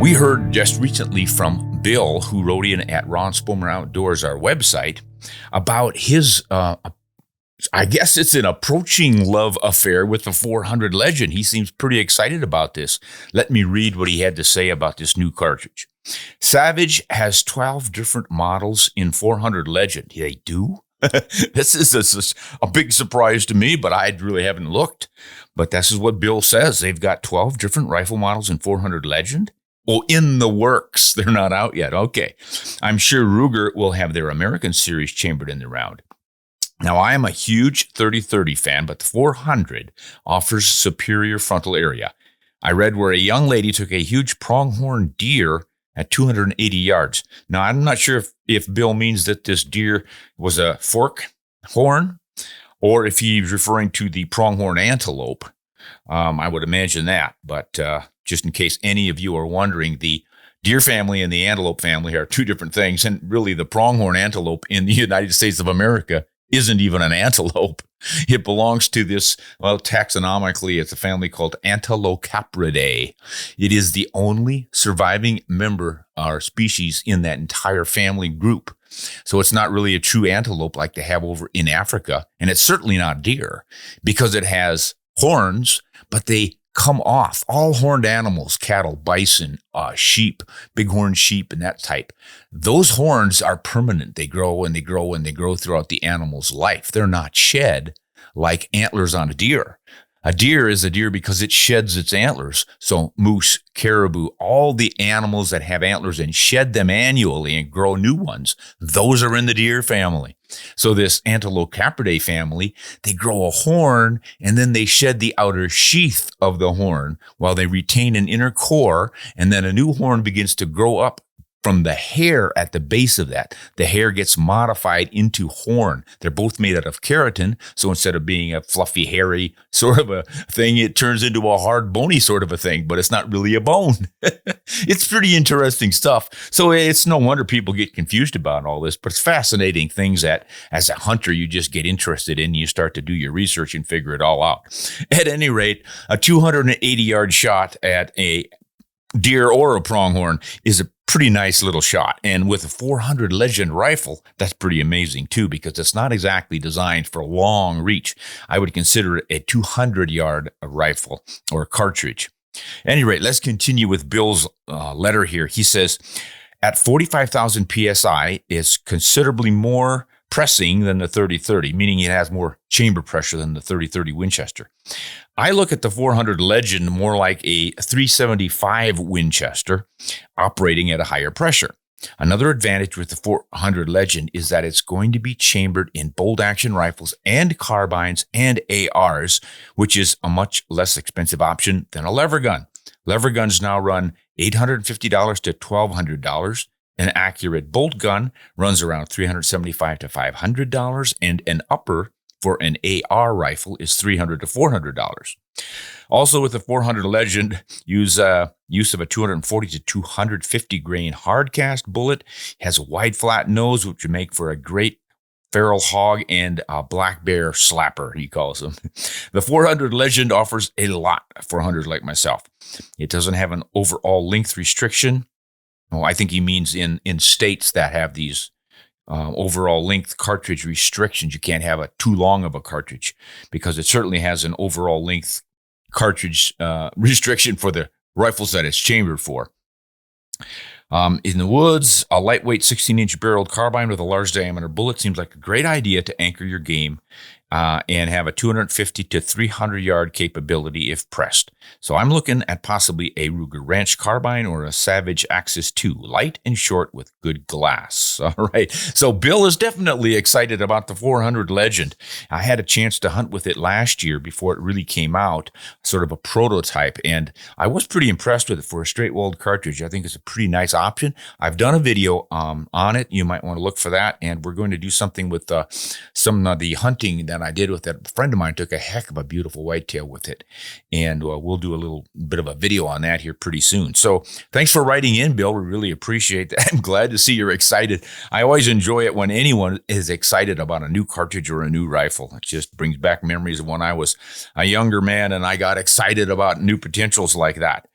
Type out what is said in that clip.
We heard just recently from Bill, who wrote in at Ron Spomer Outdoors, our website, about his, I guess it's an approaching love affair with the 400 Legend. He seems pretty excited about this. Let me read what he had to say about this new cartridge. Savage has 12 different models in 400 Legend. They do? This is a big surprise to me, but I really haven't looked. But this is what Bill says. They've got 12 different rifle models in 400 Legend. Oh, in the works. They're not out yet. Okay. I'm sure Ruger will have their American series chambered in the round. Now, I am a huge 30-30 fan, but the 400 offers superior frontal area. I read where a young lady took a huge pronghorn deer at 280 yards. Now, I'm not sure if Bill means that this deer was a fork horn or if he's referring to the pronghorn antelope. I would imagine that, but just in case any of you are wondering, the deer family and the antelope family are two different things, and really the pronghorn antelope in the United States of America isn't even an antelope. It belongs to this, well, taxonomically, it's a family called Antelocapridae. It is the only surviving member or species in that entire family group. So it's not really a true antelope like they have over in Africa, and it's certainly not deer because it has horns, but they come off. All horned animals, cattle, bison, sheep, bighorn sheep, and that type. Those horns are permanent. They grow and they grow and they grow throughout the animal's life. They're not shed like antlers on a deer. A deer is a deer because it sheds its antlers. So moose, caribou, all the animals that have antlers and shed them annually and grow new ones, those are in the deer family. So this Antelocapridae family, they grow a horn and then they shed the outer sheath of the horn while they retain an inner core, and then a new horn begins to grow up from the hair at the base of that. The hair gets modified into horn. They're both made out of keratin, so instead of being a fluffy, hairy sort of a thing, it turns into a hard, bony sort of a thing, but it's not really a bone. It's pretty interesting stuff. So it's no wonder people get confused about all this, but it's fascinating things that, as a hunter, you just get interested in. You start to do your research and figure it all out. At any rate, a 280-yard shot at a deer or a pronghorn is a pretty nice little shot. And with a 400 Legend rifle, that's pretty amazing too, because it's not exactly designed for long reach. I would consider it a 200-yard rifle or cartridge. At any rate, let's continue with Bill's letter here. He says, at 45,000 PSI, it's considerably more pressing than the 30-30, meaning it has more chamber pressure than the 30-30 Winchester. I look at the 400 Legend more like a 375 Winchester operating at a higher pressure. Another advantage with the 400 Legend is that it's going to be chambered in bolt action rifles and carbines and ARs, which is a much less expensive option than a lever gun. Lever guns now run $850 to $1,200. An accurate bolt gun runs around $375 to $500, and an upper for an AR rifle is $300 to $400. Also, with the 400 Legend, use of a 240 to 250 grain hard cast bullet. It has a wide flat nose, which would make for a great feral hog and a black bear slapper, he calls them. The 400 Legend offers a lot for hunters like myself. It doesn't have an overall length restriction. Well, I think he means in states that have these overall length cartridge restrictions. You can't have too long of a cartridge, because it certainly has an overall length cartridge restriction for the rifles that it's chambered for. In the woods, a lightweight 16-inch barreled carbine with a large diameter bullet seems like a great idea to anchor your game and have a 250 to 300 yard capability if pressed. So I'm looking at possibly a Ruger Ranch carbine or a Savage Axis 2, light and short with good glass. All right. So Bill is definitely excited about the 400 Legend. I had a chance to hunt with it last year before it really came out, sort of a prototype, and I was pretty impressed with it for a straight-walled cartridge. I think it's a pretty nice option. I've done a video on it. You might want to look for that, and we're going to do something with some of the hunting that I did with it. A friend of mine took a heck of a beautiful whitetail with it, and we'll do a little bit of a video on that here pretty soon. So thanks for writing in, Bill. We really appreciate that. I'm glad to see you're excited. I always enjoy it when anyone is excited about a new cartridge or a new rifle. It just brings back memories of when I was a younger man and I got excited about new potentials like that.